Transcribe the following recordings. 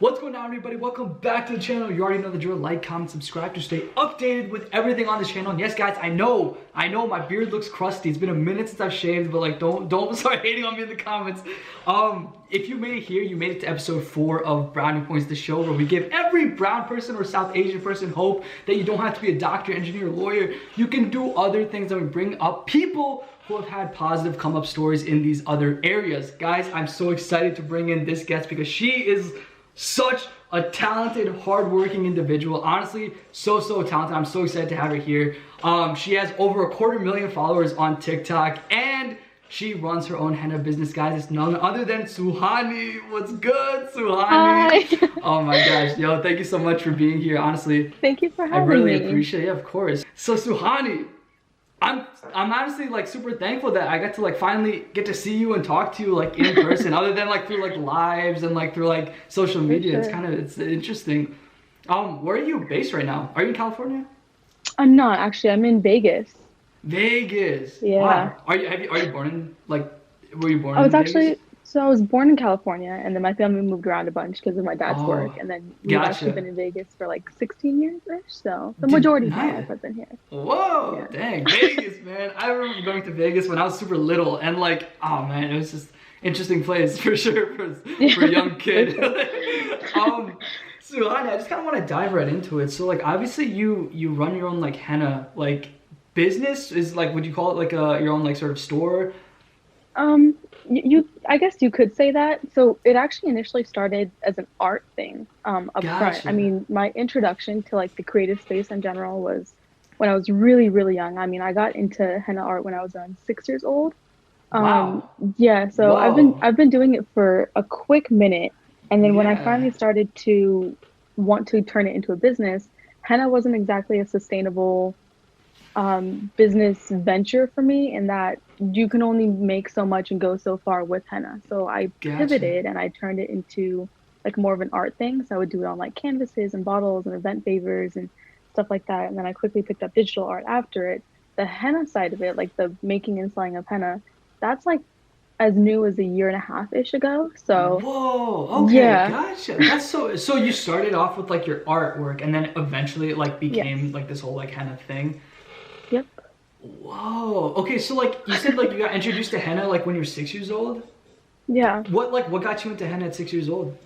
What's going on, everybody? Welcome back to the channel. You already know the drill. Like, comment, subscribe to stay updated with everything on this channel. And yes, guys, I know my beard looks crusty. It's been a minute since I've shaved, but like, don't start hating on me in the comments. If you made it here, you made it to episode 4 of Brownie Points, the show where we give every brown person or South Asian person hope that you don't have to be a doctor, engineer, lawyer. You can do other things, and we bring up people who have had positive come-up stories in these other areas. Guys, I'm so excited to bring in this guest because she is such a talented, hardworking individual. Honestly, so talented. I'm so excited to have her here. She has over 250,000 followers on TikTok, and she runs her own henna business, guys. It's none other than Suhani. What's good, Suhani? Hi. Oh my gosh, yo, thank you so much for being here. Honestly, Thank you for having me. I really appreciate it. Yeah, of course. So Suhani, I'm honestly like super thankful that I got to like finally get to see you and talk to you like in person, other than like through like lives and like through like social media. Sure. It's interesting. Where are you based right now? Are you in California? I'm not actually. I'm in Vegas. Vegas. Yeah. Wow. Are you born in like? Were you born? I was in actually Vegas? so I was born in California, and then my family moved around a bunch because of my dad's Oh, work, and then we've gotcha. actually been in Vegas for like 16 years ish. So the majority of my Nice. life I've been here. Whoa, Yeah. dang, Vegas, man. I remember going to Vegas when I was super little, and like, oh man, it was just interesting place for sure for a young kid. Suhani, I just kind of want to dive right into it. So like, obviously you run your own like henna like business. Is like, would you call it like your own like sort of store? You I guess you could say that. So it actually initially started as an art thing up front. Gotcha. I mean, my introduction to like the creative space in general was when I was really young. I mean, I got into henna art when I was around 6 years old. Wow. Yeah, so Whoa. I've been doing it for a quick minute, and then when I Yeah. finally started to want to turn it into a business, henna wasn't exactly a sustainable business venture for me, in that you can only make so much and go so far with henna. So I Gotcha. pivoted and I turned it into like more of an art thing. So I would do it on like canvases and bottles and event favors and stuff like that. And then I quickly picked up digital art after it. The henna side of it, like the making and selling of henna, that's like as new as a year and a half ish ago. So Whoa, okay, yeah, gotcha. That's so you started off with like your artwork, and then eventually it like yes, became like this whole like henna thing. yep. Whoa. Okay, so like you said like you got introduced to henna like when you were 6 years old? Yeah. What got you into henna at 6 years old?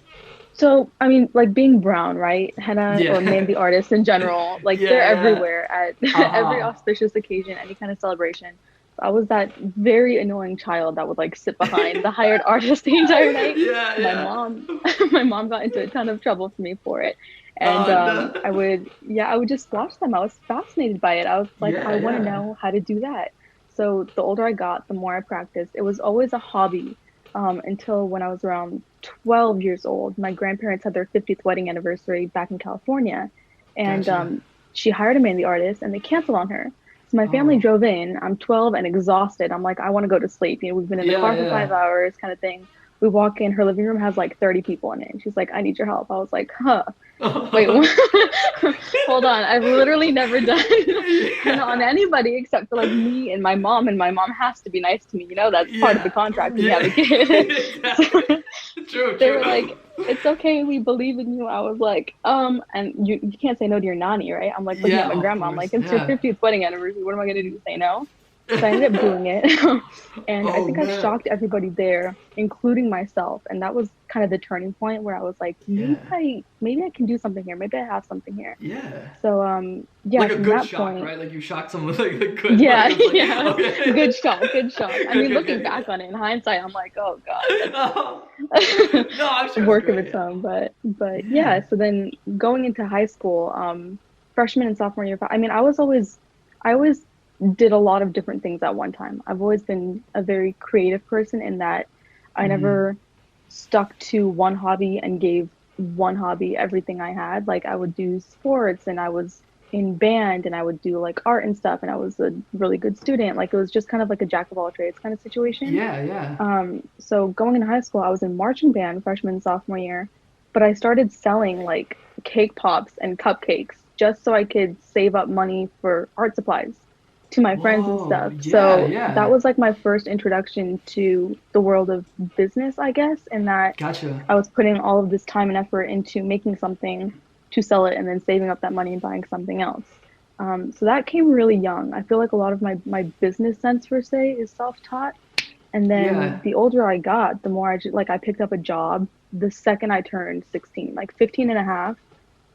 So, I mean, like being brown, right? Henna or Yeah. mehndi artists in general, like they're Yeah. everywhere at every Uh-huh. auspicious occasion, any kind of celebration. So I was that very annoying child that would like sit behind the hired artist the entire night. Yeah, My yeah. mom, my mom got into a ton of trouble for me for it. And No. I would just watch them. I was fascinated by it. I was like, I Yeah, want to yeah. know how to do that. So the older I got, the more I practiced. It was always a hobby until when I was around 12 years old. My grandparents had their 50th wedding anniversary back in California, and Gotcha. she hired a mehndi artist, and they canceled on her. So my family Oh. drove in. I'm 12 and exhausted. I'm like, I want to go to sleep. You know, we've been in the Yeah, car for yeah. 5 hours, kind of thing. We walk in. Her living room has like 30 people in it. And she's like, I need your help. I was like, huh. Wait, hold on. I've literally never done henna on Yeah. anybody except for like me and my mom, and my mom has to be nice to me. You know, that's part of the Yeah. contract when you have Yeah. a kid. Exactly. True, They were true. like, it's okay, we believe in you. I was like, and you can't say no to your nanny, right? I'm like looking at Yeah, my of grandma. I'm course. like, it's your Yeah. 50th wedding anniversary. What am I going to do? Say no? So I ended up doing it. And I Oh think I man. shocked everybody there, including myself. And that was kind of the turning point where I was like, Yeah. maybe I can do something here. Maybe I have something here. Yeah. So yeah, Like a from good that shock, point, right? Like you shocked someone like a good, yeah, like it was like, yeah, okay. good shot, good shot. I mean, looking Good. back on it in hindsight, I'm like, oh God, Oh, that's no, I'm a sure it's work of great. its own. But Yeah. yeah. So then going into high school, freshman and sophomore year, I mean, I always did a lot of different things at one time. I've always been a very creative person in that I Hmm. never stuck to one hobby and gave one hobby everything I had. Like I would do sports, and I was in band, and I would do like art and stuff, and I was a really good student. Like it was just kind of like a jack of all trades kind of situation. Yeah, yeah. So going into high school, I was in marching band freshman and sophomore year, but I started selling like cake pops and cupcakes just so I could save up money for art supplies. to my friends and Whoa, stuff. yeah, So that yeah. was like my first introduction to the world of business, I guess, in that Gotcha. I was putting all of this time and effort into making something to sell it and then saving up that money and buying something else. So that came really young. I feel like a lot of my business sense per se is self-taught. And then Yeah, the older I got, the more like I picked up a job the second I turned 16, like 15 and a half.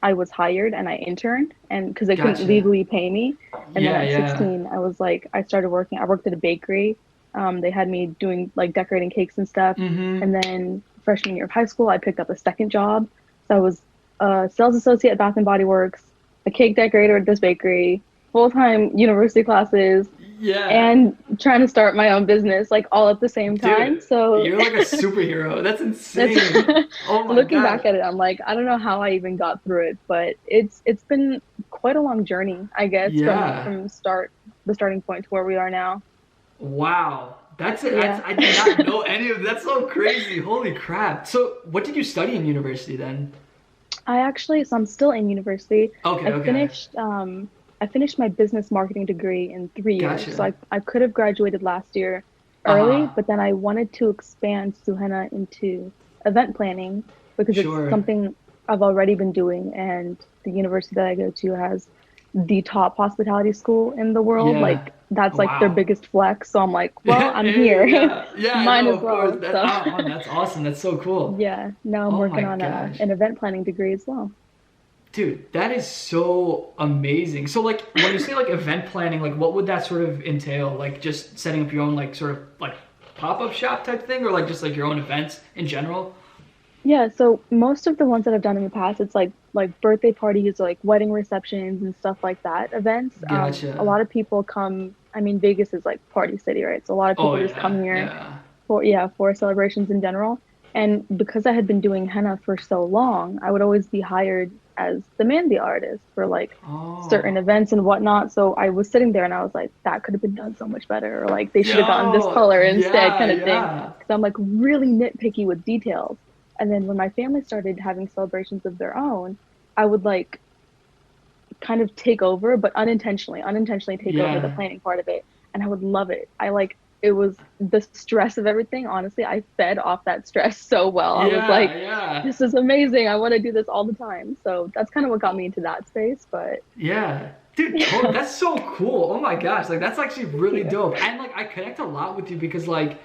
I was hired and I interned and because they couldn't gotcha. legally pay me. And then Yeah, at yeah. 16, I was like, I started working. I worked at a bakery. They had me doing like decorating cakes and stuff. Mm-hmm. And then freshman year of high school, I picked up a second job. So I was a sales associate at Bath and Body Works, a cake decorator at this bakery, full-time university classes, Yeah. and trying to start my own business like all at the same time. Dude, So you're like a superhero. That's that's insane. Oh my looking back God. at it, I'm like, I don't know how I even got through it, but it's been quite a long journey, I guess, from Yeah. the starting point to where we are now. Wow. That's it. Yeah. I did not know any of that's so crazy. Holy crap. So, what did you study in university then? So I'm still in university. Okay, I okay. finished I finished my business marketing degree in 3 years. So Gotcha. I could have graduated last year early, Uh-huh. but then I wanted to expand Suhena into event planning because it's Sure. something I've already been doing, and the university that I go to has the top hospitality school in the world. Yeah. Like that's like their Wow. biggest flex. So I'm like, well, I'm Hey, here. yeah. Yeah, Might no, as of course. well. That So oh, man, that's awesome. That's so cool. yeah, now I'm Oh my working on gosh. an event planning degree as well. Dude, that is so amazing. So like when you say like event planning, like what would that sort of entail? Like just setting up your own like sort of like pop-up shop type thing or like just like your own events in general? Yeah, so most of the ones that I've done in the past, it's like birthday parties, like wedding receptions and stuff like that events. A Gotcha. lot of people come. I mean, Vegas is like party city, right? So a lot of Oh people just come yeah, here yeah. for for celebrations in general. And because I had been doing henna for so long, I would always be hired as the mehndi artist for like certain Oh. events and whatnot. So I was sitting there and I was like, that could have been done so much better, or like they should have gotten this Yo, color instead, yeah, kind of thing. yeah. Because I'm like really nitpicky with details. And then when my family started having celebrations of their own, I would like kind of take over, but unintentionally take over the Yeah. planning part of it. And I would love it. I like it was the stress of everything. Honestly, I fed off that stress so well. I was Yeah, like, yeah. this is amazing. I want to do this all the time. So that's kind of what got me into that space. But Yeah. Dude, that's so cool. Oh my gosh. Like that's actually thank really you. dope. And like I connect a lot with you because like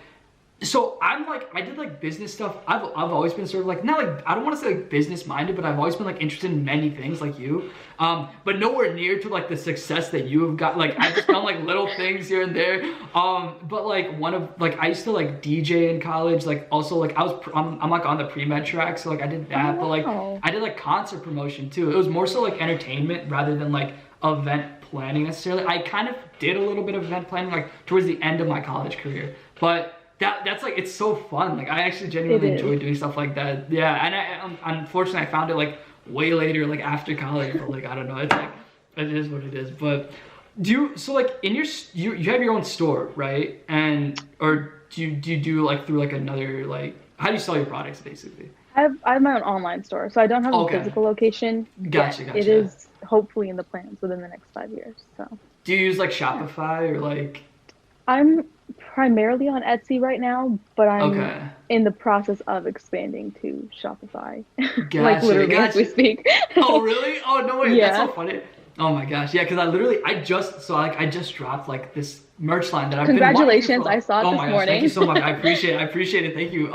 so I'm like I did like business stuff. I've always been sort of like not like I don't want to say like business minded, but I've always been like interested in many things like you. But nowhere near to like the success that you have got. Like I've just done like little things here and there. But like one of like I used to like DJ in college. Like also like I'm like on the pre-med track, so like I did Oh that. But like wow. I did like concert promotion too. It was more so like entertainment rather than like event planning necessarily. I kind of did a little bit of event planning like towards the end of my college career, but that's like it's so fun. Like I actually It genuinely is. enjoy doing stuff like that. Yeah, and unfortunately I found it like way later, like after college. But like I don't know, it's like it is what it is. But do you so like in you have your own store, right? And or do you do like through like another like how do you sell your products basically? I have my own online store, so I don't have a Okay, physical location yet. gotcha, It gotcha. is hopefully in the plans within the next 5 years. So Do you use like yeah. Shopify or like I'm primarily on Etsy right now, but I'm okay, in the process of expanding to Shopify, like gotcha, literally as we gotcha. speak. Oh really? Oh no way, that's Yeah. so funny. Oh my gosh, yeah, because I just dropped like this merch line that I've been wanting to do Congratulations. for I saw it oh this my gosh, thank you morning. so much. I appreciate it. Thank you.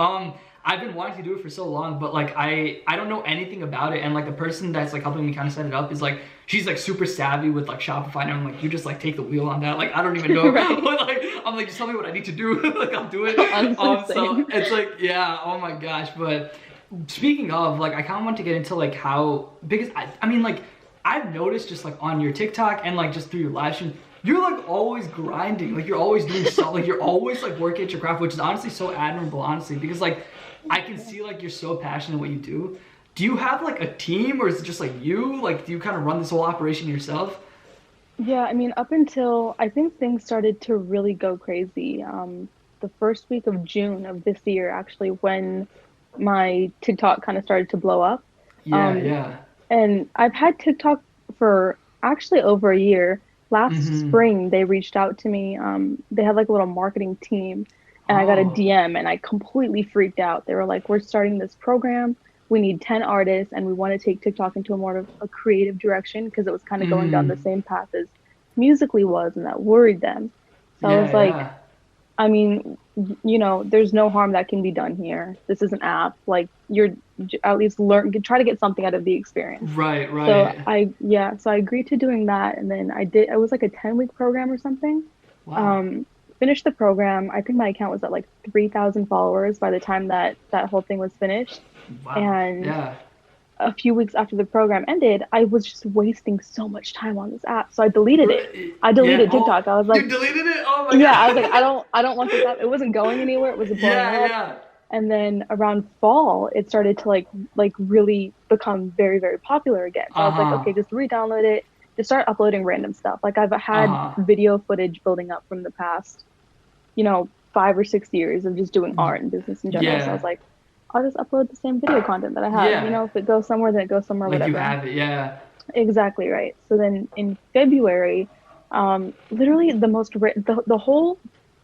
I've been wanting to do it for so long, but like I don't know anything about it, and like the person that's like helping me kind of set it up is like she's like super savvy with like Shopify, and I'm like you just like take the wheel on that. Like I don't even know, Right. but like I'm like just tell me what I need to do, like I'll do it. Honestly, So same. it's like yeah, oh my gosh, but. Speaking of, like, I kind of want to get into like how because I mean, like, I've noticed just like on your TikTok and like just through your live stream, you're like always grinding, like you're always doing something, like you're always like working at your craft, which is honestly so admirable, honestly, because like I can see like you're so passionate what you do. Do you have like a team or is it just like you? Like, do you kind of run this whole operation yourself? Yeah, I mean, up until I think things started to really go crazy. The first week of June of this year, actually, when my TikTok kind of started to blow up. Yeah, Um, yeah. and I've had TikTok for actually over a year, last spring they reached out to me. They had like a little marketing team, and I got a DM, and I completely freaked out. They were like, "We're starting this program. We need 10 artists, and we want to take TikTok into a more of a creative direction," because it was kind of going down the same path as Musically was, and that worried them. So I was like, I mean, you know, there's no harm that can be done here. This is an app. Like, you're at least try to get something out of the experience. Right. So I agreed to doing that, and then it was like a 10-week program or something. Wow. Finished the program. I think my account was at like 3,000 followers by the time that whole thing was finished. Wow. And a few weeks after the program ended, I was just wasting so much time on this app. So I deleted it. I deleted TikTok. I was like, you deleted it? Oh my God. Yeah, I was like, I don't want this app. It wasn't going anywhere. It was blowing up. Yeah. And then around fall, it started to like really become very, very popular again. So I was like, okay, just re-download it. Just start uploading random stuff. Like, I've had video footage building up from the past, 5 or 6 years of just doing art and business in general. So I was like, I'll just upload the same video content that I have. If it goes somewhere, then it goes somewhere, like whatever. You have it, yeah. Exactly right. So then in February, literally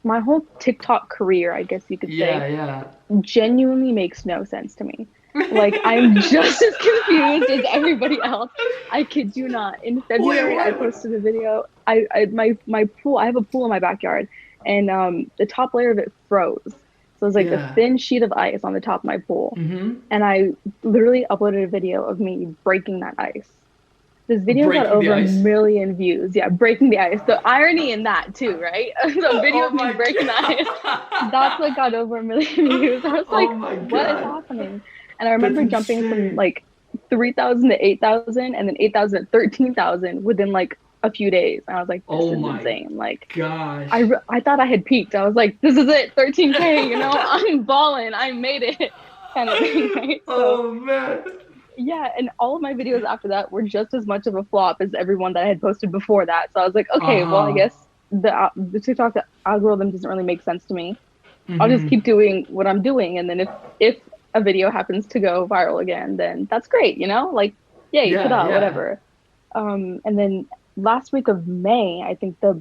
my whole TikTok career, I guess you could say, genuinely makes no sense to me. Like, I'm just as confused as everybody else. I kid you not. In February, I posted a video. My pool, I have a pool in my backyard, and the top layer of it froze. So it was like a thin sheet of ice on the top of my pool. And I literally uploaded a video of me breaking that ice. This video got over 1 million views. Yeah, breaking the ice. The irony in that too, right? The video of me breaking the ice. That's what got over 1 million views. I was like, what is happening? And I remember jumping from like 3,000 to 8,000, and then 8,000 to 13,000 within like a few days. And I was like, this is insane. Like, gosh. I thought I had peaked. I was like, this is it, 13K, I'm balling, I made it, kind of thing, right? Oh man. Yeah, and all of my videos after that were just as much of a flop as everyone that I had posted before that. So I was like, okay, well, I guess the TikTok algorithm doesn't really make sense to me. I'll just keep doing what I'm doing, and then if a video happens to go viral again, then that's great, like, yay, whatever. And then last week of May, I think the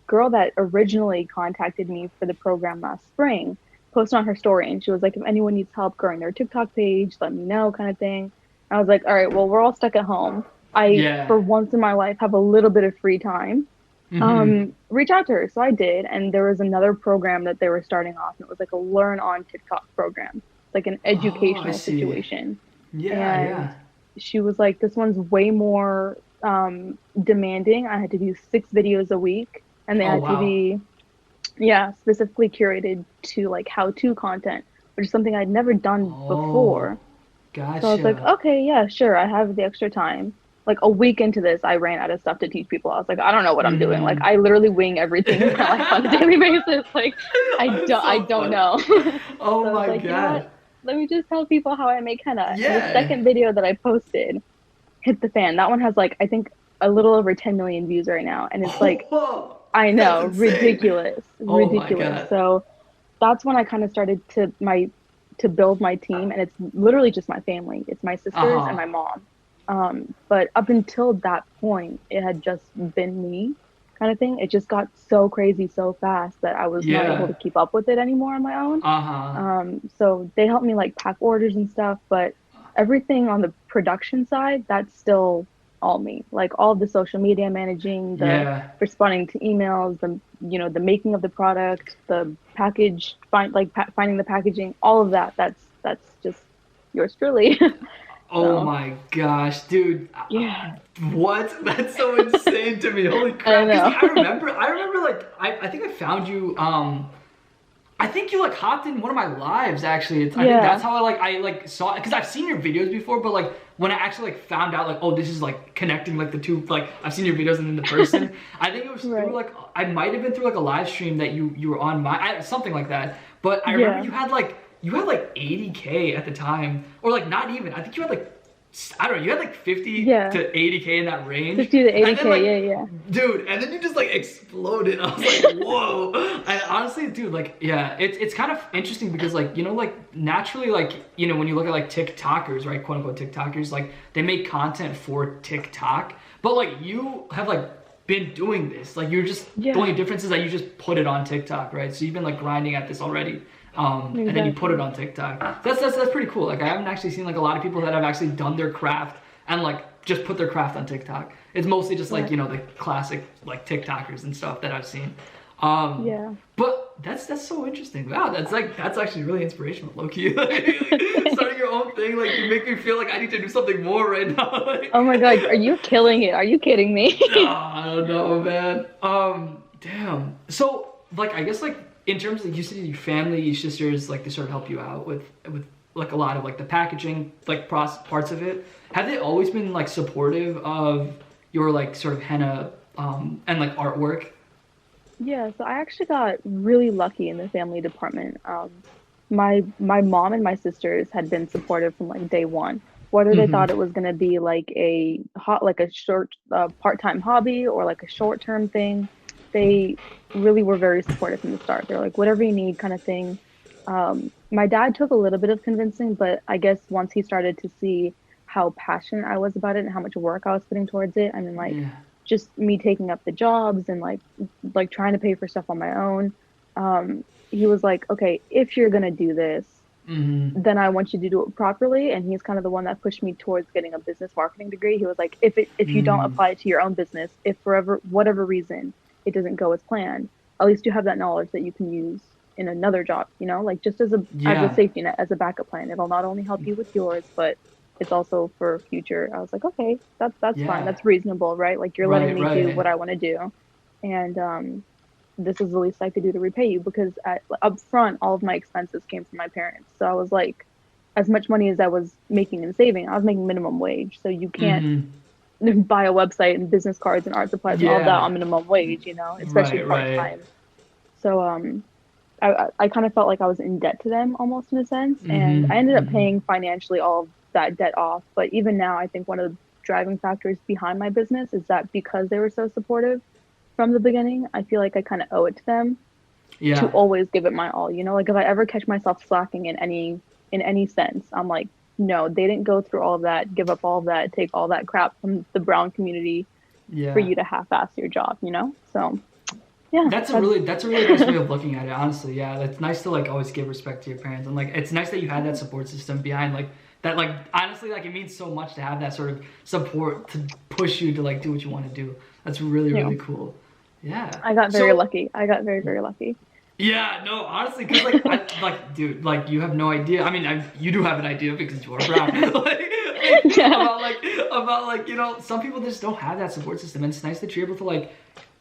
girl that originally contacted me for the program last spring posted on her story, and she was like, if anyone needs help growing their TikTok page, let me know, kind of thing. I was like, all right, well, we're all stuck at home. For once in my life, have a little bit of free time. Reach out to her. So I did. And there was another program that they were starting off, and it was like a learn on TikTok program. It's like an educational situation. And she was like, this one's way more demanding. I had to do 6 videos a week, and they had to be specifically curated to like how-to content, which is something I'd never done before. Gotcha. So I was like, okay, yeah, sure, I have the extra time. Like a week into this, I ran out of stuff to teach people. I was like, I don't know what I'm doing. Like, I literally wing everything in my life on a daily basis. Like, I don't know. Oh so my like, God. Let me just tell people how I make henna. And the second video that I posted hit the fan. That one has like, I think, a little over 10 million views right now. And it's like, I know, ridiculous. Ridiculous. So that's when I kind of started to build my team, and it's literally just my family. It's my sisters and my mom. But up until that point, it had just been me, kind of thing. It just got so crazy so fast that I was not able to keep up with it anymore on my own. So they helped me like pack orders and stuff, but everything on the production side, that's still all me. Like all the social media managing, the responding to emails, the making of the product, the package, finding the packaging, all of that. That's just yours truly. Oh my gosh, dude. What? That's so insane to me. Holy crap. I remember like, I think I found you, I think you like hopped in one of my lives actually. I think that's how I saw it, because I've seen your videos before, but like when I actually like found out like, oh, this is like connecting like the two, like I've seen your videos and then the person. I think it was through like, I might have been through like a live stream that you were on something like that. But I remember you had like 80K at the time, or like not even. I think you had like, I don't know, you had like 50 to 80K in that range. 50 to 80K, like, dude, and then you just like exploded. I was like, whoa. And honestly, dude, like, it's kind of interesting because like, like naturally, like, when you look at like TikTokers, right, quote unquote TikTokers, like they make content for TikTok, but like you have like been doing this. Like you're just Yeah. the only difference is that you just put it on TikTok, right? So you've been like grinding at this already. And then you put it on TikTok. That's pretty cool. Like I haven't actually seen like a lot of people that have actually done their craft and like just put their craft on TikTok. It's mostly just like, you know, the classic like TikTokers and stuff that I've seen. Yeah. But that's so interesting. Wow, that's actually really inspirational, low-key. Like, starting your own thing, like you make me feel like I need to do something more right now. Like, Oh my God, are you killing it? Are you kidding me? I don't know, man. Damn. So, like, I guess, like, in terms of, you said your family, your sisters, like, they sort of help you out with like, a lot of, like, the packaging, like, parts of it. Have they always been, like, supportive of your, like, sort of henna, and, like, artwork? Yeah, so I actually got really lucky in the family department. My mom and my sisters had been supportive from like day one. Whether they Mm-hmm. thought it was gonna be like a short part-time hobby or like a short-term thing, they really were very supportive from the start. They're like, whatever you need, kind of thing. My dad took a little bit of convincing, but I guess once he started to see how passionate I was about it and how much work I was putting towards it, I mean, like Yeah. just me taking up the jobs and like trying to pay for stuff on my own. He was like, okay, if you're gonna do this, Mm-hmm. then I want you to do it properly. And he's kind of the one that pushed me towards getting a business marketing degree. He was like, if you don't Mm. apply it to your own business, if for whatever reason it doesn't go as planned, at least you have that knowledge that you can use in another job, you know, like just as a Yeah. safety net, as a backup plan. It'll not only help you with yours, but it's also for future. I was like, okay, that's fine. Yeah. That's reasonable, right? Like you're letting Right, me do right. what I want to do. And this is the least I could do to repay you because up front, all of my expenses came from my parents. So I was like, as much money as I was making and saving, I was making minimum wage. So you can't Mm-hmm. buy a website and business cards and art supplies and all that on Yeah. minimum wage, you know, especially Right, part right. time. So I kind of felt like I was in debt to them almost in a sense, and I Mm-hmm. ended up Mm-hmm. paying financially all of that debt off. But even now, I think one of the driving factors behind my business is that because they were so supportive from the beginning, I feel like I kind of owe it to them to Yeah. always give it my all. You know, like if I ever catch myself slacking in any sense, I'm like, no, they didn't go through all of that, give up all of that, take all that crap from the brown community for Yeah. you to half-ass your job, you know? So yeah, That's a really nice way of looking at it, honestly. Yeah, it's nice to like always give respect to your parents, and like it's nice that you had that support system behind like that. Like honestly, like it means so much to have that sort of support to push you to like do what you want to do. That's really you know, really cool. Yeah. I got very So lucky. I got very, very lucky. yeah, no, honestly, because like like dude, like you have no idea. I mean, you do have an idea because you are brown. Like Yeah. about like you know some people just don't have that support system, and it's nice that you're able to like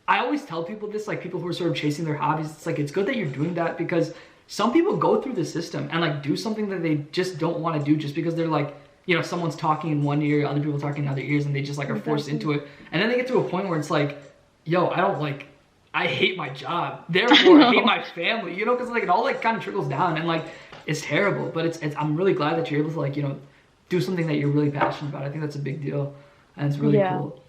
I always tell people this, like people who are sort of chasing their hobbies, it's like it's good that you're doing that because some people go through the system and like do something that they just don't want to do just because they're like, you know, someone's talking in one ear, other people talking in other ears, and they just like are forced Exactly. into it. And then they get to a point where it's like, yo, I don't like, I hate my job, I therefore I hate know. my family, you know, because like it all like kind of trickles down and like it's terrible. But it's I'm really glad that you're able to like, you know, do something that you're really passionate about. I think that's a big deal, and it's really Yeah. cool.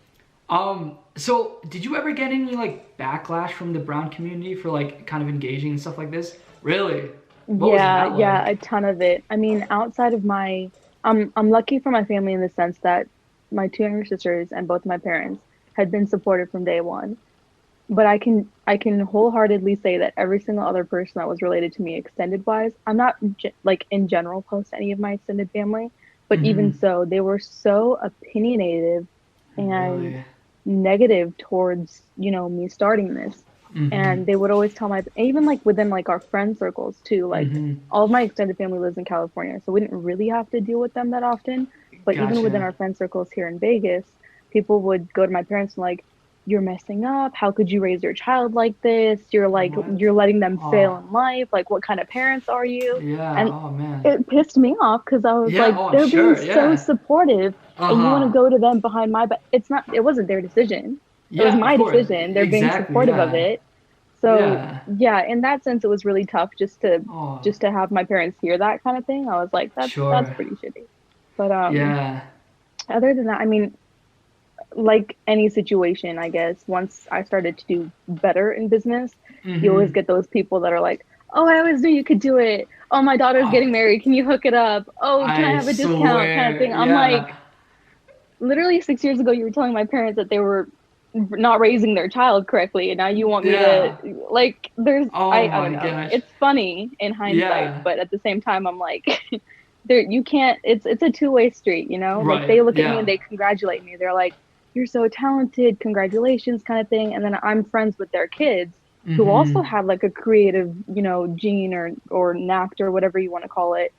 So did you ever get any like backlash from the brown community for like kind of engaging and stuff like this? Really? What was Yeah, that yeah, a like? ton of it. I mean, outside of my, I'm lucky for my family in the sense that my two younger sisters and both my parents had been supportive from day one. But I can wholeheartedly say that every single other person that was related to me extended wise, I'm not like in general close to any of my extended family, but even Mm-hmm. so, they were so opinionative and Really? negative towards, you know, me starting this. Mm-hmm. And they would always tell my, even like within like our friend circles too, like Mm-hmm. all of my extended family lives in California, so we didn't really have to deal with them that often. But even within Gotcha. our friend circles here in Vegas, people would go to my parents and like, you're messing up. How could you raise your child like this? You're like, What? you're letting them fail Oh, in life. Like, what kind of parents are you? yeah. And Oh man. it pissed me off because I was Yeah. like, Oh, I'm they're being sure. so Yeah. supportive, and you want to Uh-huh. go to them behind my back. It's not, it wasn't their decision. It was Yeah. Of my course. decision. They're being Exactly. supportive of Yeah. it. So Yeah. yeah, in that sense, it was really tough Oh, just to have my parents hear that kind of thing. I was like, that's sure. pretty shitty. But Yeah. other than that, I mean, like any situation, I guess, once I started to do better in business, you always Mm-hmm. get those people that are like, oh, I always knew you could do it. Oh, my daughter's Oh, getting married. Can you hook it up? Oh, can I I have a discount? Kind of swear. thing. I'm Yeah. like, literally 6 years ago, you were telling my parents that not raising their child correctly, and now you want me Yeah. to like there's Oh I don't my know. gosh. It's funny in hindsight, Yeah. but at the same time I'm like there you can't it's a two-way street, you know? Like Right. they look at me and Yeah. they congratulate me. They're like, "You're so talented, congratulations," kind of thing. And then I'm friends with their kids who also Mm-hmm. have like a creative, gene or knack or whatever you want to call it,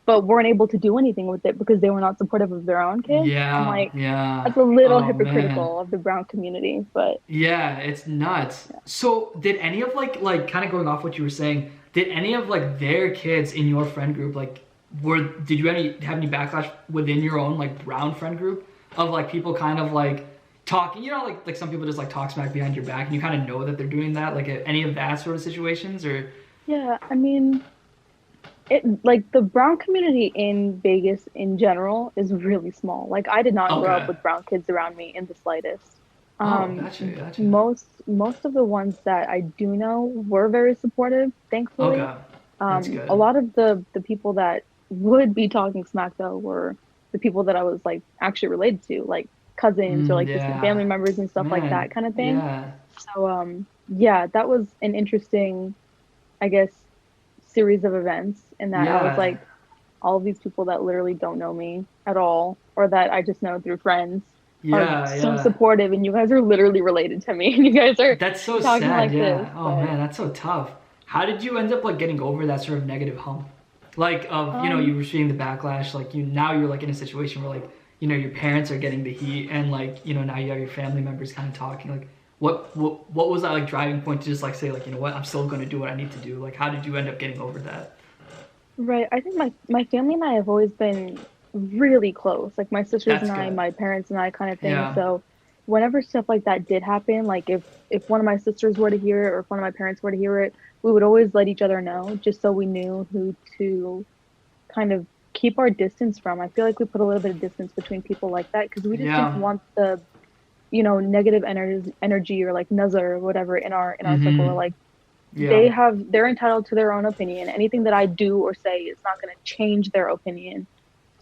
but weren't able to do anything with it because they were not supportive of their own kids. I'm Yeah. like, Yeah. that's a little Oh man. hypocritical of the brown community, but Yeah, it's nuts. So, did any of like kind of going off what you were saying, did any of like their kids in your friend group like did you have any backlash within your own like brown friend group of like people kind of like talking, like some people just like talk smack behind your back and you kind of know that they're doing that, like any of that sort of situations or yeah, I mean, it like the brown community in Vegas in general is really small. Like I did not grow up okay. with brown kids around me in the slightest. Oh, Um, gotcha, gotcha. most of the ones that I do know were very supportive, thankfully. Okay. That's A good. lot of the people that would be talking smack though were the people that I was like actually related to, like cousins or like distant Yeah. family members and stuff like that Man, kind of thing. yeah. So yeah, that was an interesting, I guess, series of events in that I was Yeah. like, all of these people that literally don't know me at all, or that I just know through friends, are Yeah, so yeah. supportive, and you guys are literally related to me, and you guys are That's so talking sad, like this. yeah. Oh But man, that's so tough. How did you end up like getting over that sort of negative hump? Like of, you um, were seeing the backlash, like you're like in a situation where like, your parents are getting the heat and like, now you have your family members kind of talking. Like what was that like driving point to just like say like, you know what, I'm still gonna do what I need to do? Like how did you end up getting over that? right, I think my family and I have always been really close, like my sisters That's and I, good. my parents and I kind of thing. Yeah. So whenever stuff like that did happen, like if one of my sisters were to hear it or if one of my parents were to hear it, we would always let each other know just so we knew who to kind of keep our distance from. I feel like we put a little bit of distance between people like that because we just didn't Yeah. want the, negative energy or like nazar or whatever in our circle. Or Mm-hmm. like Yeah. they're entitled to their own opinion. Anything that I do or say is not going to change their opinion.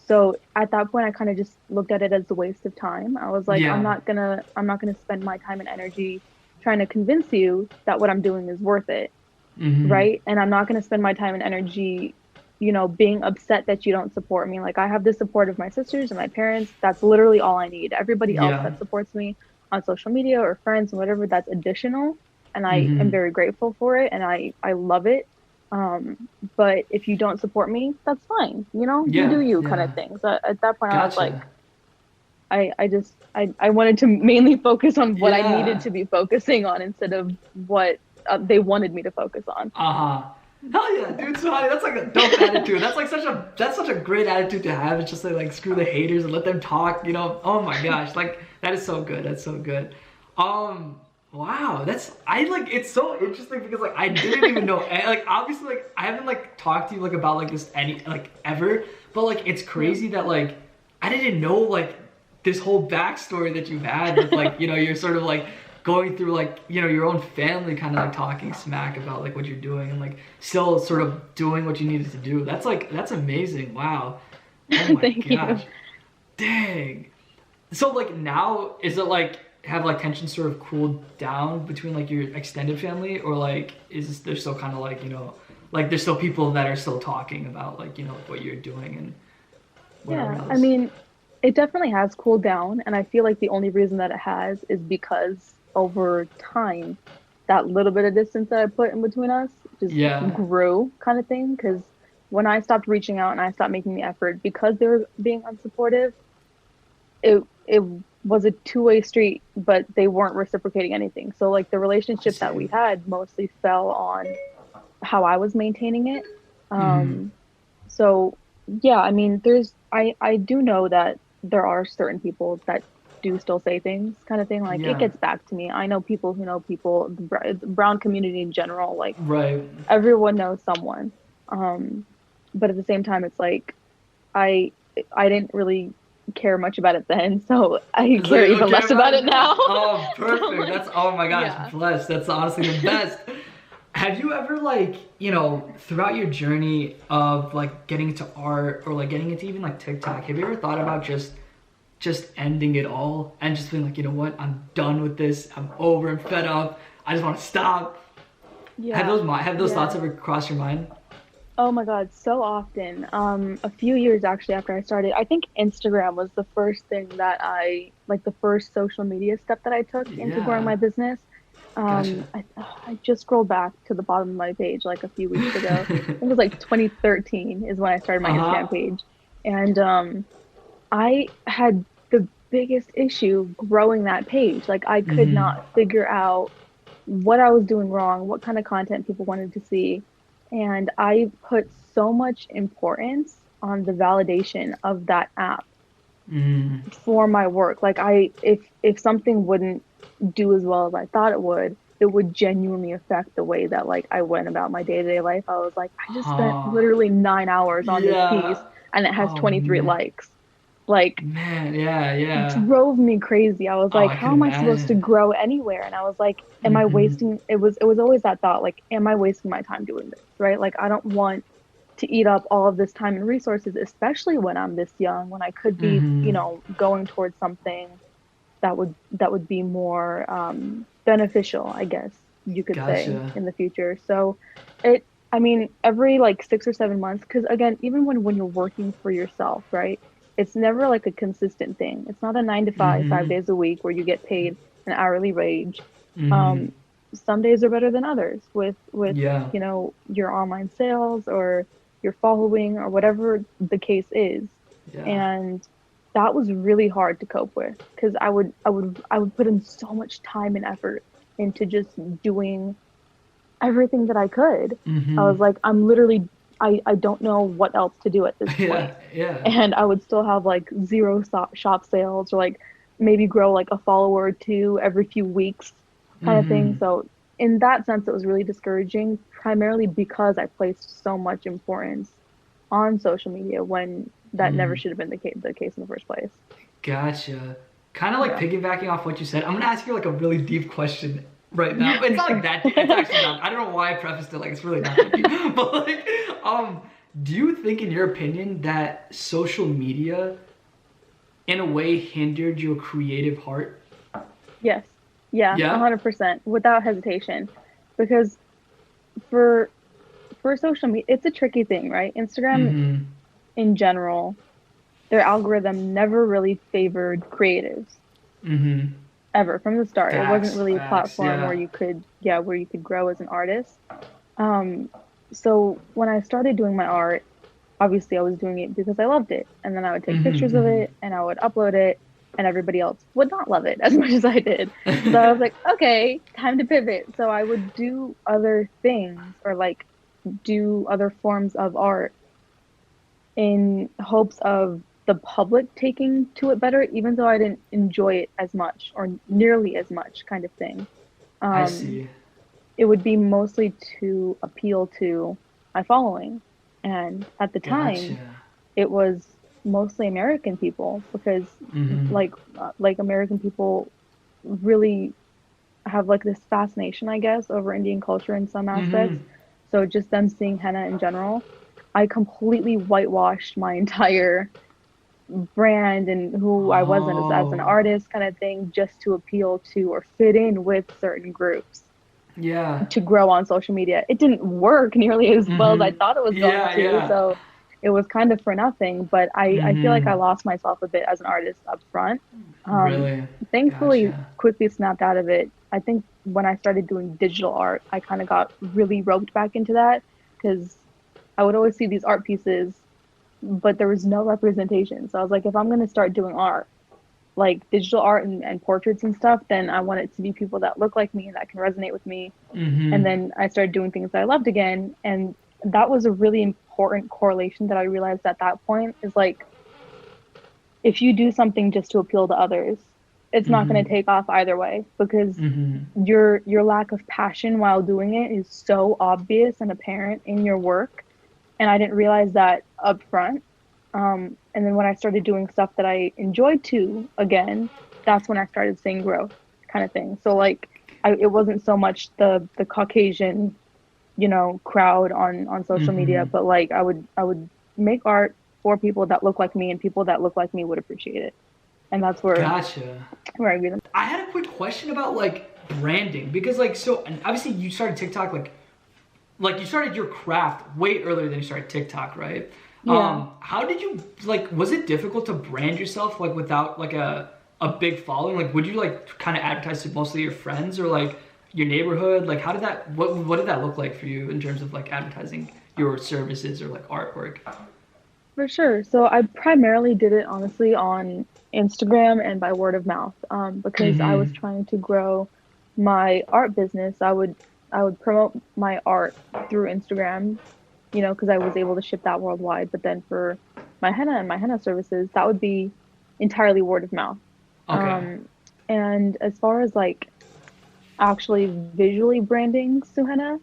So at that point, I kind of just looked at it as a waste of time. I was like, Yeah. I'm not gonna spend my time and energy trying to convince you that what I'm doing is worth it, Mm-hmm. right? And I'm not going to spend my time and energy, being upset that you don't support me. Like I have the support of my sisters and my parents. That's literally all I need. Everybody else Yeah. that supports me on social media or friends and whatever, that's additional. And I am Mm-hmm. very grateful for it and I love it. But if you don't support me, that's fine. You Yeah. do you kind of Yeah. thing. So at that point I was like, Gotcha. I wanted to mainly focus on what I needed Yeah. to be focusing on instead of what they wanted me to focus on. Uh-huh. Hell yeah, dude, Suhani, that's like a dope attitude. That's such a great attitude to have. It's just like screw the haters and let them talk. Oh my gosh, like that is so good. That's so good. Wow, it's so interesting because like I didn't even know like obviously like I haven't like talked to you like about like this any like ever, but like it's Yeah. crazy that like I didn't know like this whole backstory that you've had with like you're sort of like going through like your own family kind of like talking smack about like what you're doing and like still sort of doing what you needed to do. That's amazing. Wow. Oh my Thank you. gosh. Dang. So like now is it like have like tensions sort of cooled down between like your extended family or like is there still kind of like like there's still people that are still talking about like what you're doing and whatever Yeah, I else. mean, it definitely has cooled down, and I feel like the only reason that it has is because over time, that little bit of distance that I put in between us just Yeah. grew, kind of thing. Because when I stopped reaching out and I stopped making the effort because they were being unsupportive, it was a two-way street, but they weren't reciprocating anything. So like the I relationship that see. we had mostly fell on how I was maintaining it. Mm-hmm. Um, so yeah, I mean, I do know that there are certain people that do still say things kind of thing. Like it Yeah. gets back to me. I know people who know people, the brown community in general, like Right. everyone knows someone. Um, but at the same time, it's like I I didn't really care much about it then, so I It's like care you don't even care less about about it it now. now. Oh, So perfect. like, That's oh my gosh, yeah. blessed. That's honestly the best. Have you ever like, throughout your journey of like getting into art or like getting into even like TikTok, have you ever thought about just just ending it all and just being like, you know what, I'm done with this. I'm over and fed up. I just want to stop. Yeah. Have those Yeah. thoughts ever crossed your mind? Oh my God, so often. A few years actually after I started, I think Instagram was the first thing that like the first social media step that I took into growing Yeah. my business. Gotcha. I just scrolled back to the bottom of my page like a few weeks ago. I think it was like 2013 is when I started my Uh-huh. Instagram page. And I had the biggest issue growing that page. Like I could Mm-hmm. not figure out what I was doing wrong, what kind of content people wanted to see. And I put so much importance on the validation of that app Mm-hmm. for my work. Like if something wouldn't do as well as I thought it would genuinely affect the way that like I went about my day-to-day life. I was like, I just spent Oh, literally 9 hours on this piece yeah. and it has Oh 23 man. likes. Like Man, yeah, yeah. drove me crazy. I was Oh, like, I could how am I supposed to imagine. grow anywhere? And I was like, am I Mm-hmm. wasting it was always that thought, like, am I wasting my time doing this? Right? Like I don't want to eat up all of this time and resources, especially when I'm this young, when I could be, Mm-hmm. going towards something that would be more beneficial, I guess you could say, Gotcha. in the future. So it I mean, every like 6 or 7 months, because again, even when you're working for yourself, right? It's never like a consistent thing. It's not a 9 to 5, Mm-hmm. 5 days a week where you get paid an hourly wage. Mm-hmm. Um, some days are better than others with Yeah. your online sales or your following or whatever the case is. Yeah. And that was really hard to cope with because I would put in so much time and effort into just doing everything that I could. I Mm-hmm. was like, I'm literally I don't know what else to do at this point. Yeah. Yeah. And I would still have like zero shop sales or like maybe grow like a follower or two every few weeks kind of thing. Mm-hmm. So in that sense, it was really discouraging, primarily because I placed so much importance on social media when that never Mm. should have been the case in the first place. Gotcha. Kind of like Yeah. piggybacking off what you said. I'm gonna ask you like a really deep question right now. Yeah, It's for not like sure. that deep. It's actually not. I don't know why I prefaced it like it's really not that deep. But like, um, do you think, in your opinion, that social media, in a way, hindered your creative heart? Yes. Yeah, Yeah. 100%, without hesitation. Because for social media, it's a tricky thing, right? Instagram Mm-hmm. in general, their algorithm never really favored creatives Mm-hmm. ever from the start. It wasn't Facts. really a Facts. platform where Yeah. you could, yeah, where you could grow as an artist. Um, so when I started doing my art, obviously I was doing it because I loved it. And then I would take pictures of Mm-hmm. it and I would upload it, and everybody else would not love it as much as I did. So I was Mm-hmm. like, okay, time to pivot. So I would do other things or like do other forms of art in hopes of the public taking to it better, even though I didn't enjoy it as much or nearly as much, kind of thing. I Um, see. it would be mostly to appeal to my following. And at the Gotcha. time, it was mostly American people because Mm-hmm. like American people really have like this fascination, I guess, over Indian culture in some Mm-hmm. aspects. So just them seeing henna in general, I completely whitewashed my entire brand and who I was as an Oh. artist kind of thing just to appeal to or fit in with certain groups Yeah. to grow on social media. It didn't work nearly as well as I Mm-hmm. thought it was going Yeah. to, Yeah. so it was kind of for nothing, but I feel like I Mm-hmm. lost myself a bit as an artist up front. Um, Really? Thankfully, Gotcha. quickly snapped out of it. I think when I started doing digital art, I kind of got really roped back into that because I would always see these art pieces, but there was no representation. So I was like, if I'm going to start doing art, like digital art and portraits and stuff, then I want it to be people that look like me and that can resonate with me. And Mm-hmm. then I started doing things that I loved again. And that was a really important correlation that I realized at that point is like, if you do something just to appeal to others, it's not going to Mm-hmm. take off either way because Mm-hmm. your lack of passion while doing it is so obvious and apparent in your work. And I didn't realize that up front. And then when I started doing stuff that I enjoyed too again, that's when I started seeing growth, kind of thing. So like it wasn't so much the Caucasian, crowd on social media, Mm-hmm. but like I would make art for people that look like me, and people that look like me would appreciate it. and that's where Gotcha. I read them. I had a quick question about like branding because like so and obviously you started TikTok like you started your craft way earlier than you started TikTok, right? Yeah. How did you like was it difficult to brand yourself like without like a big following? Like would you like kind of advertise to mostly your friends or like your neighborhood? Like how did that what did that look like for you in terms of like advertising your services or like artwork? For sure. So I primarily did it honestly on Instagram and by word of mouth, because I was Mm-hmm. trying to grow my art business. I would promote my art through Instagram, because I was able to ship that worldwide. But then for my henna and my henna services, that would be entirely word of mouth. Okay. Um, and as far as like actually visually branding Suhana,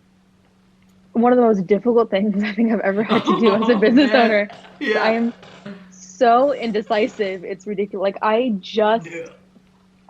one of the most difficult things I think I've ever had to do as a Oh business man. owner, because I Yeah. am so indecisive. It's ridiculous. Like Yeah.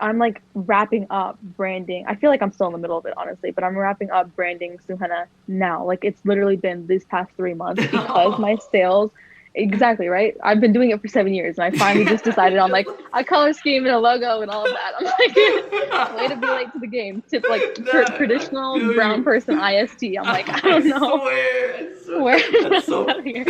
I'm like wrapping up branding. I feel like I'm still in the middle of it, honestly, but I'm wrapping up branding Suhana now. Like it's literally been these past 3 months because my sales, exactly, right? I've been doing it for 7 years and I finally just decided on like a color scheme and a logo and all of that. I'm like, way to be late to the game. Tip like I traditional feel brown you. person IST. I'm like, I I don't know swear. where That's that's so. out here.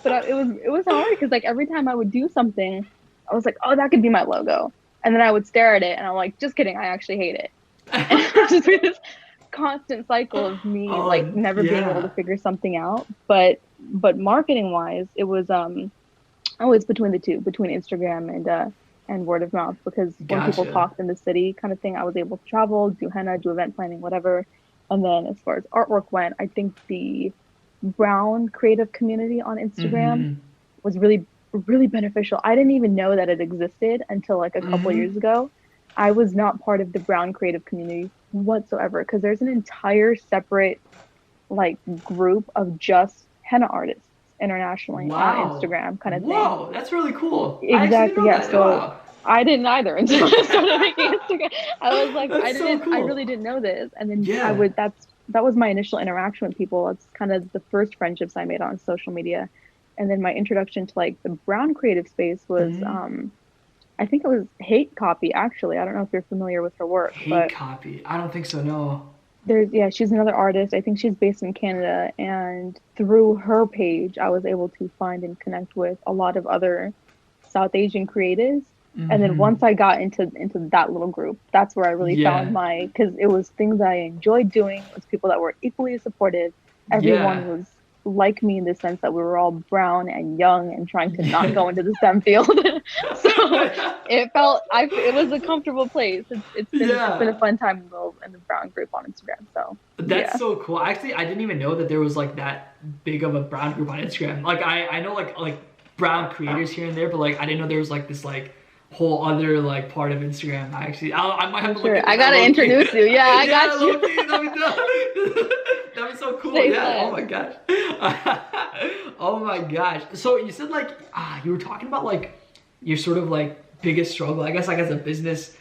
But it was hard because like every time I would do something, I was like, oh, that could be my logo. And then I would stare at it and I'm like, just kidding, I actually hate it. And it's just been this constant cycle of me like Oh never being able to yeah. figure something out. But marketing wise, it was always between the two, between Instagram and word of mouth, because when people Gotcha. talked in the city kind of thing, I was able to travel, do henna, do event planning, whatever. And then as far as artwork went, I think the brown creative community on Instagram Mm-hmm. was really, really beneficial. I didn't even know that it existed until like a couple Mm-hmm. years ago. I was not part of the brown creative community whatsoever because there's an entire separate like group of just henna artists internationally on Wow. Instagram kind of thing. Whoa, that's really cool. I actually didn't Exactly. know Yeah. that. So Wow. I didn't either until I started making Instagram. I was like, That's so I cool. really didn't know this. And then Yeah. that was my initial interaction with people. It's kind of the first friendships I made on social media. And then my introduction to like the brown creative space was, Mm-hmm. I think it was Hate Copy, actually. I don't know if you're familiar with her work, Hate but copy. I don't think so. No. yeah, she's another artist. I think she's based in Canada. And through her page, I was able to find and connect with a lot of other South Asian creatives. And then Mm-hmm. once I got into that little group, that's where I really found Yeah. my, because it was things I enjoyed doing. It was people that were equally supportive. Everyone Yeah. was like me in the sense that we were all brown and young and trying to not go into the STEM field. So it was a comfortable place. It's been a Yeah. fun time in the brown group on Instagram. So That's yeah. so cool. Actually, I didn't even know that there was like that big of a brown group on Instagram. Like I know like brown creators here and there, but like I didn't know there was like this like whole other like part of Instagram. I might have For to look sure. into I that gotta low key. introduce you. Yeah, I Yeah, got low you. key. That'd be so cool. Say Yeah. Oh less. my gosh. Oh my gosh. So you said like you were talking about like your sort of like biggest struggle. I guess like as a business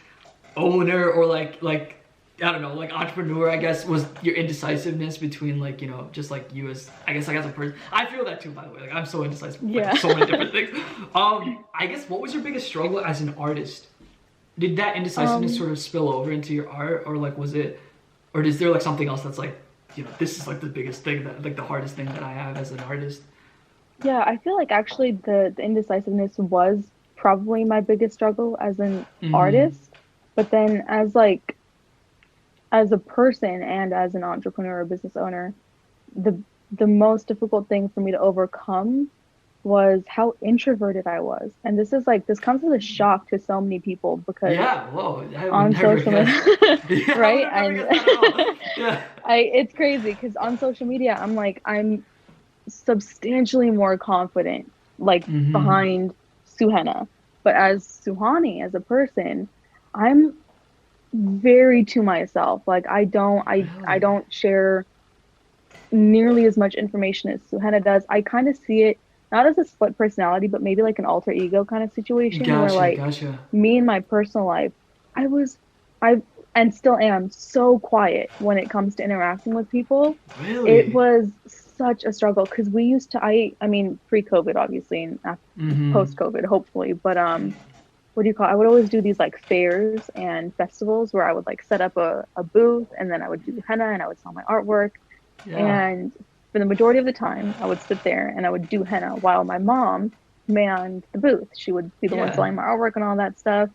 owner or like I don't know, like entrepreneur, I guess, was your indecisiveness between like, just like you as I guess like as a person. I feel that too, by the way. Like I'm so indecisive with Yeah. like, so many different things. I guess what was your biggest struggle as an artist? Did that indecisiveness Um, sort of spill over into your art or like was it or is there like something else that's like, this is like the biggest thing that like the hardest thing that I have as an artist? yeah, I feel like actually the indecisiveness was probably my biggest struggle as an Mm-hmm. artist. But then as a person and as an entrepreneur or business owner, the the most difficult thing for me to overcome was how introverted I was. And this comes as a shock to so many people because Yeah, whoa, I would on never social media, guess. Yeah, I would right? have never And guessed that at all. Yeah. it's crazy because on social media, I'm substantially more confident, like Mm-hmm. behind Suhana. But as Suhani, as a person, I'm very to myself. Like I Really? don't share nearly as much information as Suhana does. I kind of see it not as a split personality, but maybe like an alter ego kind of situation where Gotcha, like gotcha. me in my personal life, I was I and still am so quiet when it comes to interacting with people. It Really? was such a struggle because we used to I mean pre-COVID obviously and Mm-hmm. post-COVID hopefully, but what do you call it? I would always do these like fairs and festivals where I would like set up a booth, and then I would do henna and I would sell my artwork. Yeah. And for the majority of the time, I would sit there and I would do henna while my mom manned the booth. She would be the one Yeah. selling my artwork and all that stuff.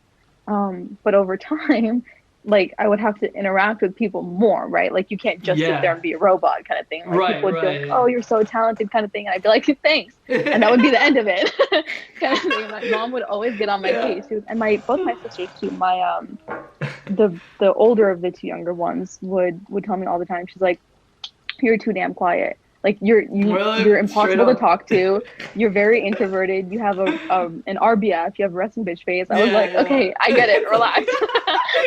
But over time, like I would have to interact with people more, right? Like you can't just sit there Yeah. and be a robot kind of thing. Like Right, people would be like, right. "Oh, you're so talented," kind of thing, and I'd be like, "Thanks," and that would be the end of it. Kind of thing. My mom would always get on my Yeah. case, and my both my sisters too. My the older of the two younger ones would tell me all the time. She's like, "You're too damn quiet. Like Really? you're Straight impossible to up. talk to. You're very introverted. You have an RBF. You have a resting bitch face." I was Yeah, like, yeah. "Okay, I get it. Relax."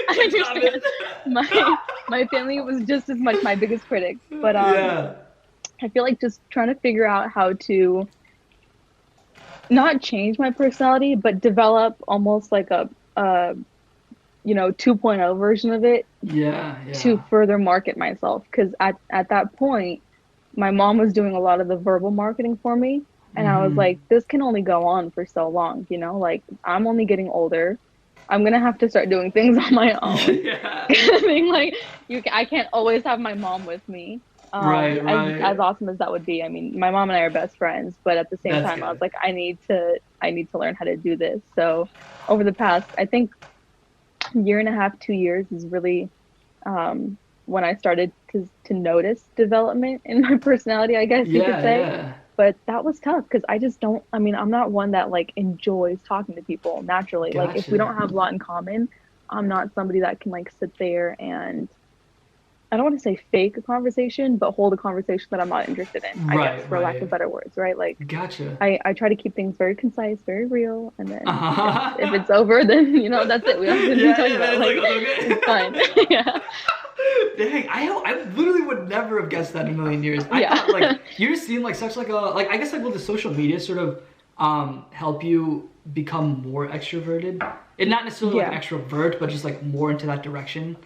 I Stop understand. it. My family was just as much my biggest critic, but Yeah. I feel like just trying to figure out how to not change my personality, but develop almost like a 2.0 version of it Yeah, to yeah. further market myself. Because at that point, my mom was doing a lot of the verbal marketing for me. And I was Mm-hmm. like, this can only go on for so long, like I'm only getting older. I'm gonna have to start doing things on my own. Yeah. I mean, like I can't always have my mom with me. Right, As right. awesome as that would be. I mean, my mom and I are best friends, but at the same That's time, I was good. like, I need to learn how to do this. So over the past, I think, year and a half, 2 years is really um, when I started to notice development in my personality, I guess you could Yeah, say. yeah. But that was tough because I just don't, I mean, I'm not one that like enjoys talking to people naturally. Like if we Gotcha. don't have a lot in common, I'm not somebody that can like sit there and I don't want to say fake a conversation, but hold a conversation that I'm not interested in, I guess, Right, for lack right. of better words, right? Like Gotcha. I try to keep things very concise, very real, and then if Uh-huh. it's over, then that's it. We don't have to be Yeah, talking yeah, then about it. it's like, Like oh, it's fine. okay. Yeah. Dang, I literally would never have guessed that in a million years. I Yeah. thought like you just seem like such like a like I guess like will the social media sort of help you become more extroverted? And not necessarily like an Yeah. extrovert, but just like more into that direction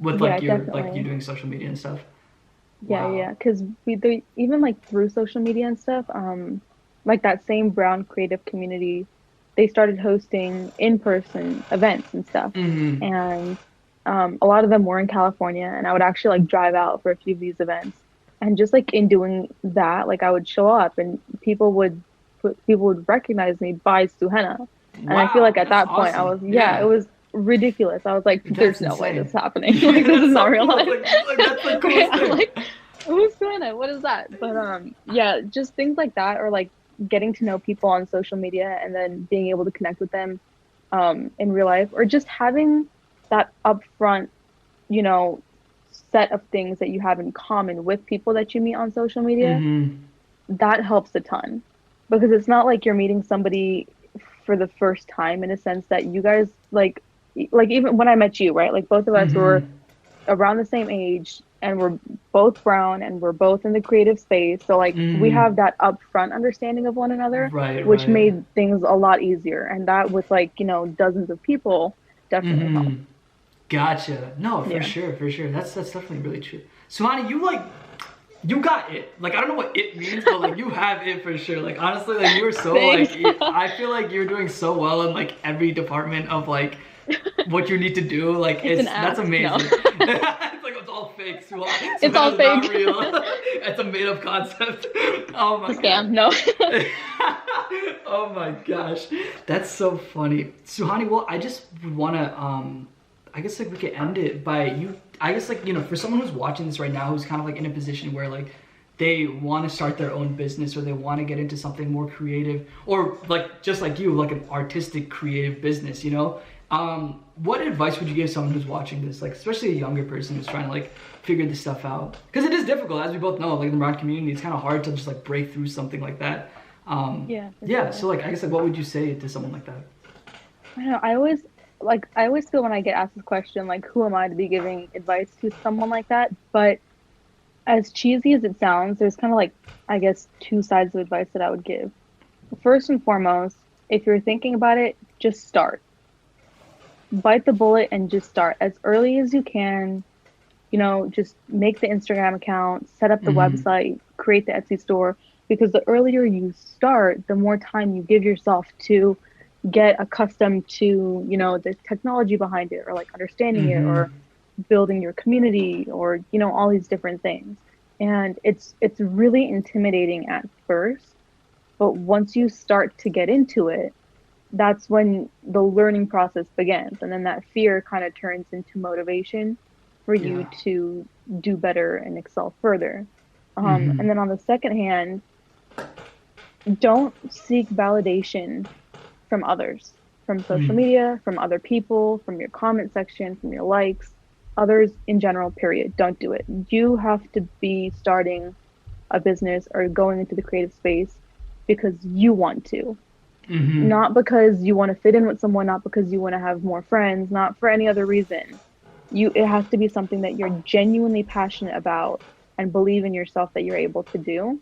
with Yeah, like you definitely. doing social media and stuff. Yeah, Wow. yeah. Because even like through social media and stuff, like that same Brown creative community, they started hosting in-person events and stuff. Mm-hmm. And a lot of them were in California, and I would actually like drive out for a few of these events. And just like in doing that, like I would show up and people would recognize me by Suhena. And I feel like Wow, at that's that point I awesome. was, yeah, it Yeah. was ridiculous. I was like, That's there's no way this is insane. happening. Like this is That's not so real cool. life. Like that's the Okay, coolest I'm thing. like, who's Suhena? What is that? But yeah, just things like that, or like getting to know people on social media and then being able to connect with them in real life, or just having that upfront, you know, set of things that you have in common with people that you meet on social media, Mm-hmm. that helps a ton because it's not like you're meeting somebody for the first time in a sense that you guys like even when I met you, right? Like both of us were Mm-hmm. around the same age and we're both brown and we're both in the creative space. So like we have Mm-hmm. that upfront understanding of one another, Right, which right. made things a lot easier. And that with like, dozens of people definitely helped. Mm-hmm. Gotcha. No, for Yeah. sure, for sure. That's definitely really true. Suhani, you got it. Like I don't know what it means, but like you have it for sure. Like honestly, like you were so like Thanks. I feel like you're doing so well in like every department of like what you need to do. Like It's an that's act. No. amazing. It's like it's all fake. Suhani, It's all Suhani is not fake. real. It's a made up concept. Oh my It's a scam. god. No. Oh my gosh, that's so funny, Suhani. Well, I just wanna I guess like we could end it by you. I guess like for someone who's watching this right now, who's kind of like in a position where like they want to start their own business or they want to get into something more creative or like just like you, like an artistic creative business. What advice would you give someone who's watching this, like especially a younger person who's trying to like figure this stuff out? Because it is difficult, as we both know. Like in the brown community, it's kind of hard to just like break through something like that. Yeah, for Yeah. sure. So like, I guess like, what would you say to someone like that? I don't know. I always feel when I get asked this question, like, who am I to be giving advice to someone like that? But as cheesy as it sounds, there's kind of like, I guess, two sides of advice that I would give. First and foremost, if you're thinking about it, just start. Bite the bullet and just start as early as you can. Just make the Instagram account, set up the Mm-hmm. website, create the Etsy store, because the earlier you start, the more time you give yourself to get accustomed to, you know, the technology behind it, or like understanding it, Mm-hmm. or building your community, or, you know, all these different things. And it's really intimidating at first, but once you start to get into it, that's when the learning process begins. And then that fear kind of turns into motivation for you Yeah. to do better and excel further. Mm-hmm. And then on the second hand, don't seek validation from others, from social Mm. media, from other people, from your comment section, from your likes, others in general, period. Don't do it. You have to be starting a business or going into the creative space because you want to, Mm-hmm. not because you want to fit in with someone, not because you want to have more friends, not for any other reason. It has to be something that you're genuinely passionate about and believe in yourself that you're able to do.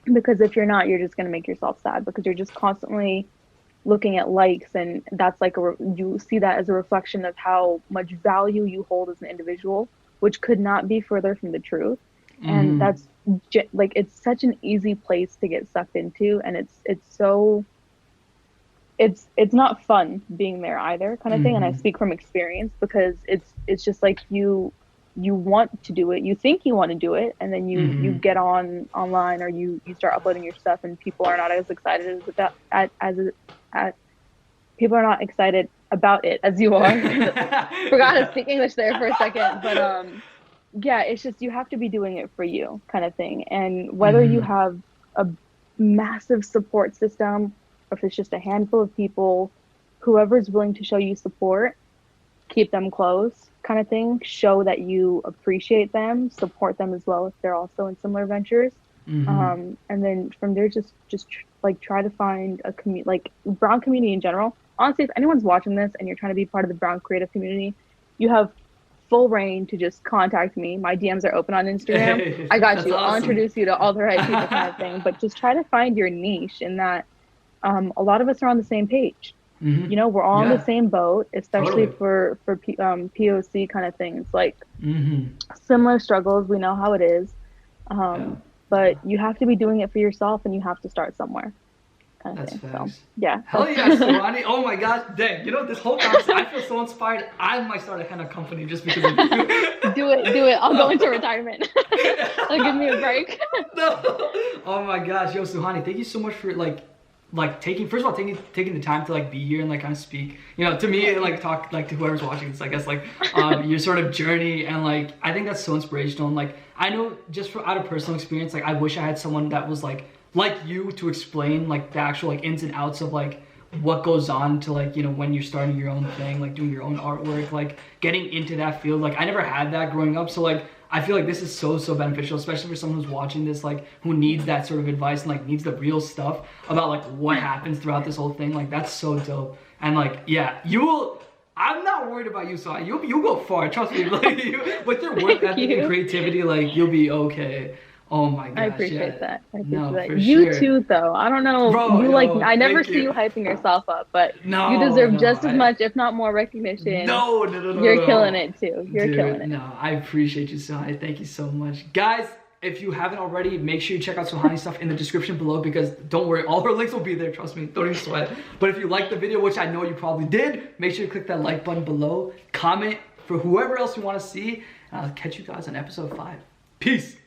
Because if you're not, you're just going to make yourself sad because you're just constantly looking at likes, and that's like you see that as a reflection of how much value you hold as an individual, which could not be further from the truth. And Mm-hmm. that's like it's such an easy place to get sucked into, and it's so it's not fun being there either, kind of thing. And I Mm-hmm. speak from experience because it's just like you want to do it, you think you want to do it, and then you Mm-hmm. get online, or you start uploading your stuff, and people are not as excited as that at people are not excited about it as you are. Forgot to Yeah. speak English there for a second, but yeah, it's just you have to be doing it for you, kind of thing. And whether you Mm-hmm. have a massive support system, or if it's just a handful of people, whoever's willing to show you support, keep them close, kind of thing. Show that you appreciate them, support them as well if they're also in similar ventures. Mm-hmm. And then from there, just like try to find a community, like brown community in general. Honestly, if anyone's watching this and you're trying to be part of the brown creative community, you have full reign to just contact me. My DMs are open on Instagram. Hey, I got that's you. I'll awesome. introduce you to all the right people, kind of thing. But just try to find your niche in that. A lot of us are on the same page. Mm-hmm. You know, we're all in the Yeah, same boat, especially totally. for POC kind of things. Like Mm-hmm. similar struggles, we know how it is. Yeah, yeah. But you have to be doing it for yourself, and you have to start somewhere, kind of That's thing. So facts. yeah, Hell that's yeah, Suhani. Oh my gosh, dang. You know, this whole conversation, I feel so inspired. I might start a henna company just because of you. do it, do it. I'll go No. into retirement. That'll give me a break. No. Oh my gosh, yo, Suhani, thank you so much for like taking, first of all, taking the time to like be here and like kind of speak, you know, to me and like talk like to whoever's watching this, I guess, like your sort of journey. And like I think that's so inspirational. And like I know just for out of personal experience, like I wish I had someone that was like you to explain like the actual like ins and outs of like what goes on to like, you know, when you're starting your own thing, like doing your own artwork, like getting into that field. Like I never had that growing up, so like I feel like this is so beneficial, especially for someone who's watching this, like who needs that sort of advice and like needs the real stuff about like what happens throughout this whole thing. Like that's so dope. And like yeah, you will. I'm not worried about you, so you'll go far. Trust me. Like with your work Thank ethic and you. creativity, like you'll be okay. Oh my I gosh, appreciate yeah. that. I appreciate No, that. for You sure, too, though. I don't know. bro. You like, Yo, I never thank see you. you hyping yourself up, but you No, deserve no, just as I much, if not more, recognition. no, You're killing no. it too. You're killing Dude, it. no, I appreciate you, Suhani. Thank you so much. Guys, if you haven't already, make sure you check out Suhani's stuff in the description below because don't worry, all her links will be there, trust me, don't even sweat. But if you liked the video, which I know you probably did, make sure you click that like button below, comment for whoever else you want to see, and I'll catch you guys on episode 5. Peace.